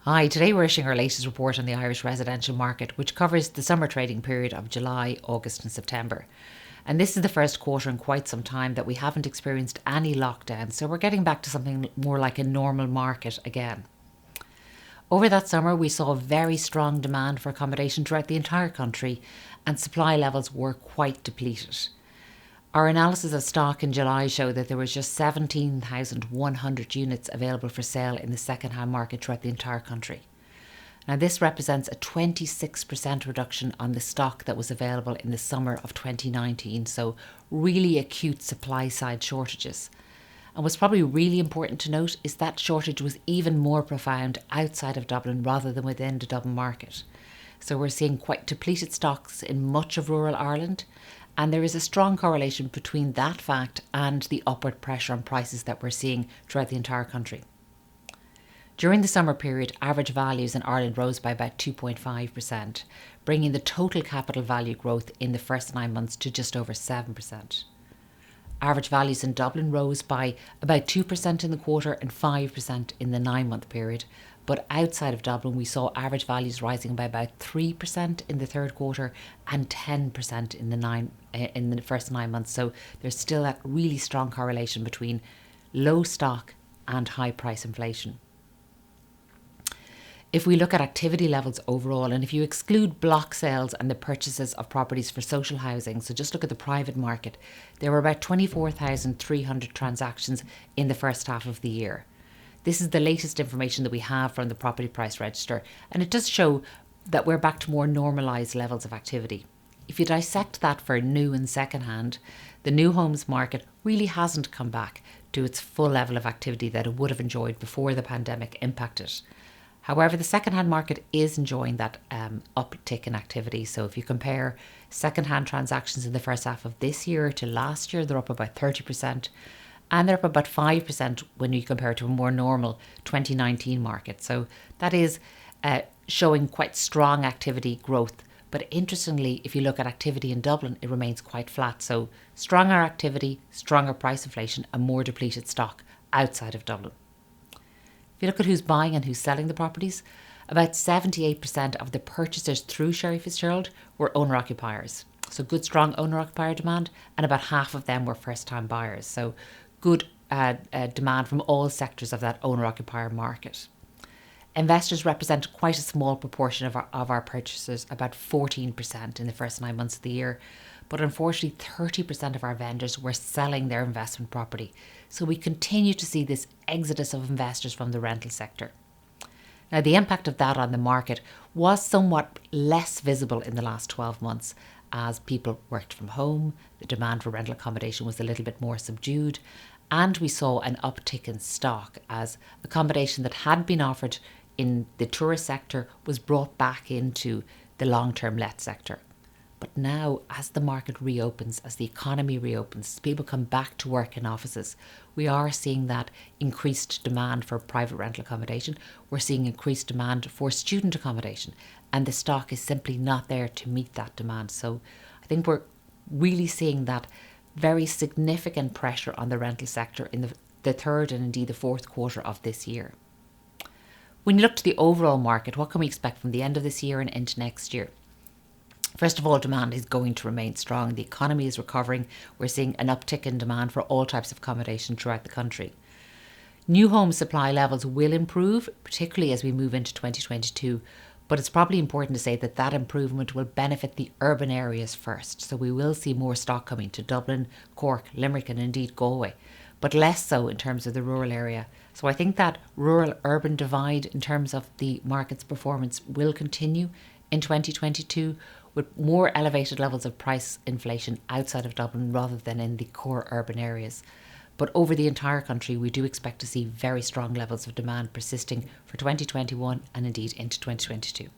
Hi, today we're issuing our latest report on the Irish residential market, which covers the summer trading period of July, August and September. And this is the first quarter in quite some time that we haven't experienced any lockdown, so we're getting back to something more like a normal market again. Over that summer, we saw very strong demand for accommodation throughout the entire country, and supply levels were quite depleted. Our analysis of stock in July showed that there was just 17,100 units available for sale in the second-hand market throughout the entire country. Now, this represents a 26% reduction on the stock that was available in the summer of 2019, so really acute supply-side shortages. And what's probably really important to note is that shortage was even more profound outside of Dublin rather than within the Dublin market. So we're seeing quite depleted stocks in much of rural Ireland, and there is a strong correlation between that fact and the upward pressure on prices that we're seeing throughout the entire country. During the summer period, average values in Ireland rose by about 2.5%, bringing the total capital value growth in the first 9 months to just over 7%. Average values in Dublin rose by about 2% in the quarter and 5% in the 9-month period. But outside of Dublin, we saw average values rising by about 3% in the third quarter and 10% in the first 9 months. So there's still that really strong correlation between low stock and high price inflation. If we look at activity levels overall, and if you exclude block sales and the purchases of properties for social housing, so just look at the private market, there were about 24,300 transactions in the first half of the year. This is the latest information that we have from the Property Price Register, and it does show that we're back to more normalised levels of activity. If you dissect that for new and second hand, the new homes market really hasn't come back to its full level of activity that it would have enjoyed before the pandemic impacted. However, the second-hand market is enjoying that uptick in activity. So if you compare second-hand transactions in the first half of this year to last year, they're up about 30%. And they're up about 5% when you compare to a more normal 2019 market. So that is showing quite strong activity growth. But interestingly, if you look at activity in Dublin, it remains quite flat. So stronger activity, stronger price inflation and more depleted stock outside of Dublin. If you look at who's buying and who's selling the properties, about 78% of the purchasers through Sherry Fitzgerald were owner-occupiers. So good, strong owner-occupier demand, and about half of them were first-time buyers. So good demand from all sectors of that owner-occupier market. Investors represent quite a small proportion of our purchasers, about 14% in the first 9 months of the year. But unfortunately, 30% of our vendors were selling their investment property. So we continue to see this exodus of investors from the rental sector. Now, the impact of that on the market was somewhat less visible in the last 12 months as people worked from home, the demand for rental accommodation was a little bit more subdued, and we saw an uptick in stock as accommodation that had been offered in the tourist sector was brought back into the long-term let sector. But now, as the market reopens, as the economy reopens, as people come back to work in offices, we are seeing that increased demand for private rental accommodation. We're seeing increased demand for student accommodation, and the stock is simply not there to meet that demand. So I think we're really seeing that very significant pressure on the rental sector in the third and indeed the fourth quarter of this year. When you look to the overall market, what can we expect from the end of this year and into next year? First of all, demand is going to remain strong. The economy is recovering. We're seeing an uptick in demand for all types of accommodation throughout the country. New home supply levels will improve, particularly as we move into 2022. But it's probably important to say that that improvement will benefit the urban areas first. So we will see more stock coming to Dublin, Cork, Limerick and indeed Galway, but less so in terms of the rural area. So I think that rural-urban divide in terms of the market's performance will continue in 2022 with more elevated levels of price inflation outside of Dublin rather than in the core urban areas. But over the entire country, we do expect to see very strong levels of demand persisting for 2021 and indeed into 2022.